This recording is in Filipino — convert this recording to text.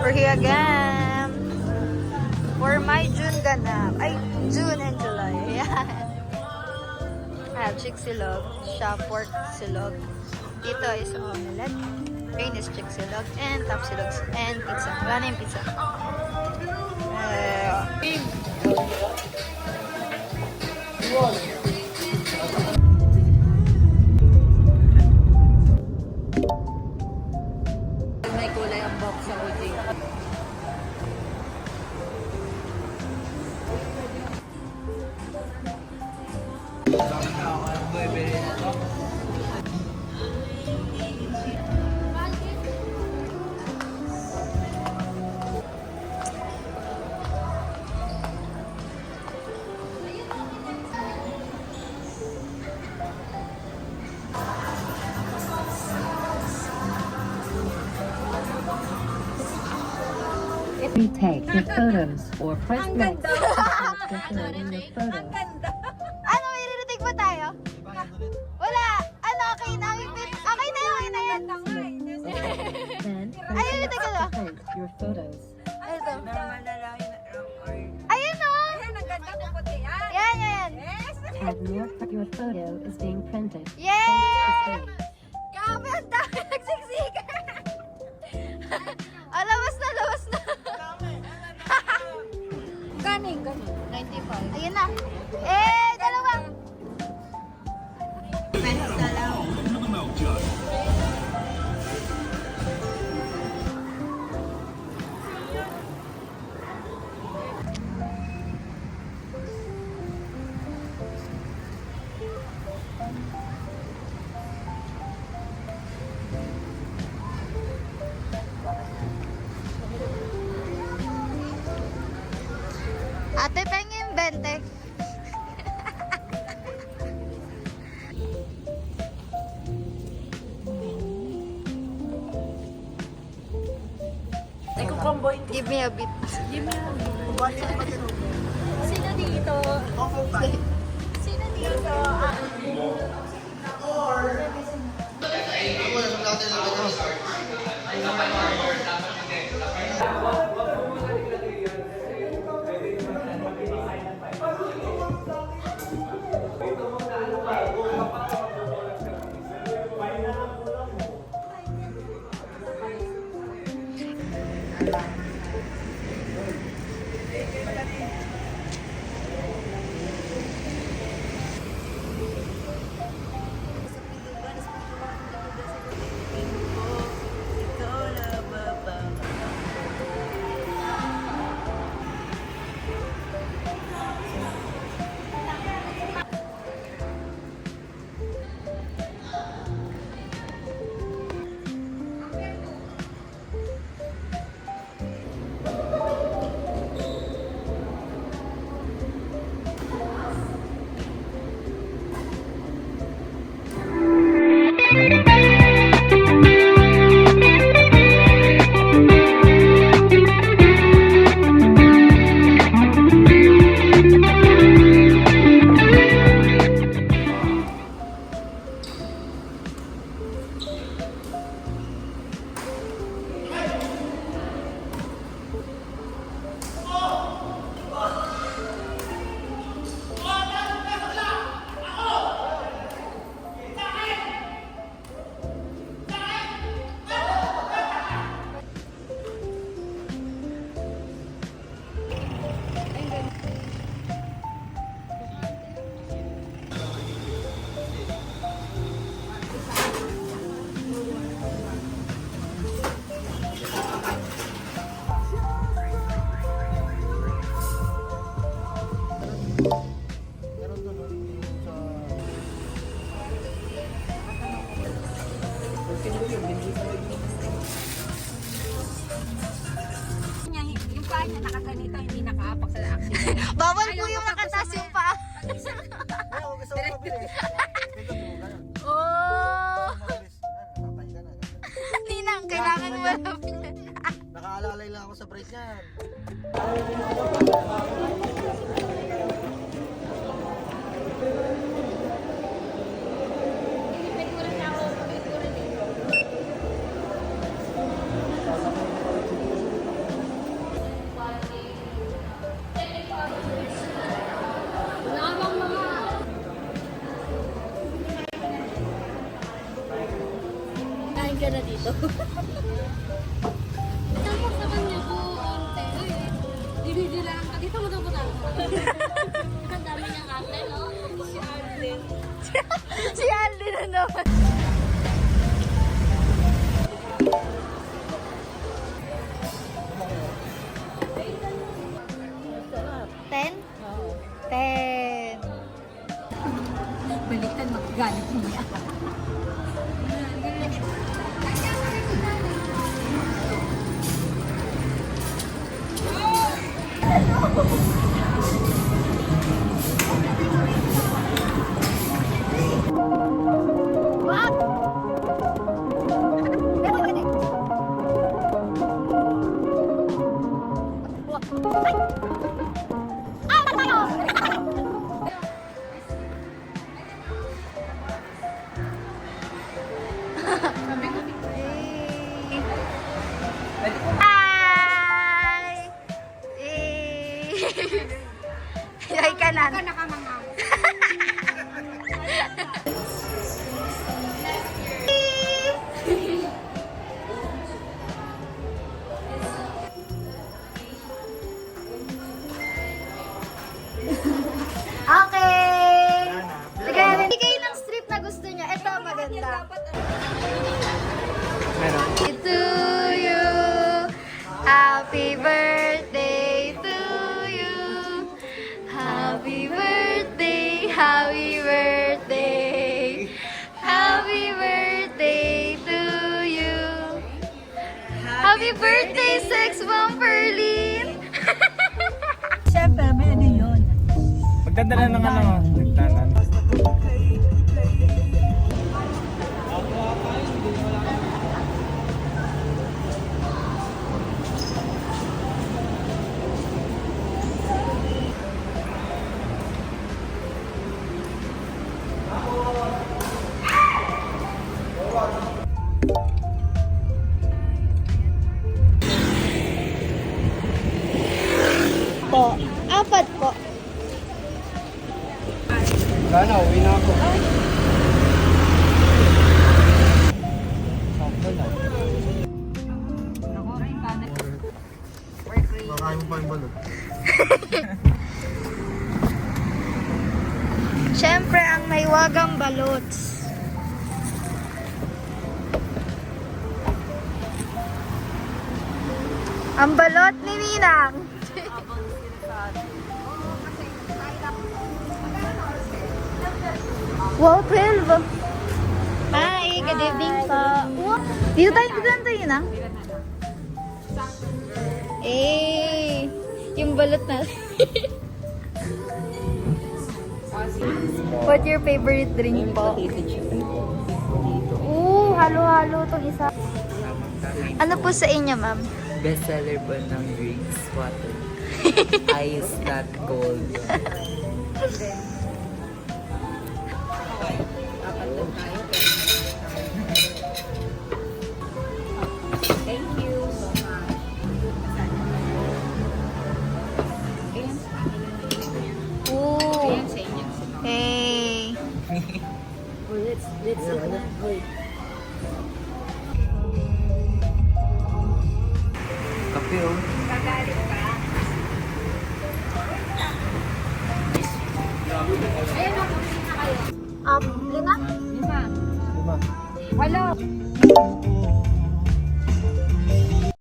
We're here again for my June ganap. Ay, June and July. Ayan. I have chick silog, siya pork silog. Dito is omelette. Green is chick silog and top silog and pizza. Wala na yung pizza. May kulay ang box sa OJ. Retake your photos or press next to in your photo. Ano, i-retake ba tayo? Wala. Ano, okay na. Okay na yun, okay na yan. Then Ay, retake ko na. post your photos. Ito. Ayun o. Yan, yan. As your photo is being printed. Yay! Grabe, ang dami nagsiksika. Lawas na, lawas na. Ganing. 95. Ayun na. Dalawa. Ate, pengin 20. Give me a bit. Sino dito? Sino dito? Bawal po yung nakatas yung paa. Oh! Ninang, kailangan mo malapit. Nakaalalay lang ako sa break niyan. Tumingin ka na dito. Tapos sa kanya po, ante. Dinidilaan ka. Dito mo daw mo tayo. Ang dami niyang ate, no? Si Arlen. Si Alden na naman. Ten? 10. Baliktad, magagalit niya. Hi! Ay, kanan. Okay! Bigay ng strip na gusto niya. Ito, maganda. To you, happy birthday to you, happy birthday, happy birthday, happy birthday to you, happy birthday, Sex Bomb Perlin. Siyempre, may ano yun. Magdadala ng ano, nagtanan. Po, 4 po. Sana, uwi na ako. Sakto na. Makain mo pa yung balot. Siyempre, ang may wagang balots. Ang balot ni Ninang. Wow, 12. Hi, good evening po. Dito tayo, Ninang. Eh, yung balot na. What your favorite drink po? Ooh, halo-halo itong isa. Ano po sa inyo, ma'am? Bestseller po ng drinks, water. Ice, not cold. Ooh. Hey. Kape oh.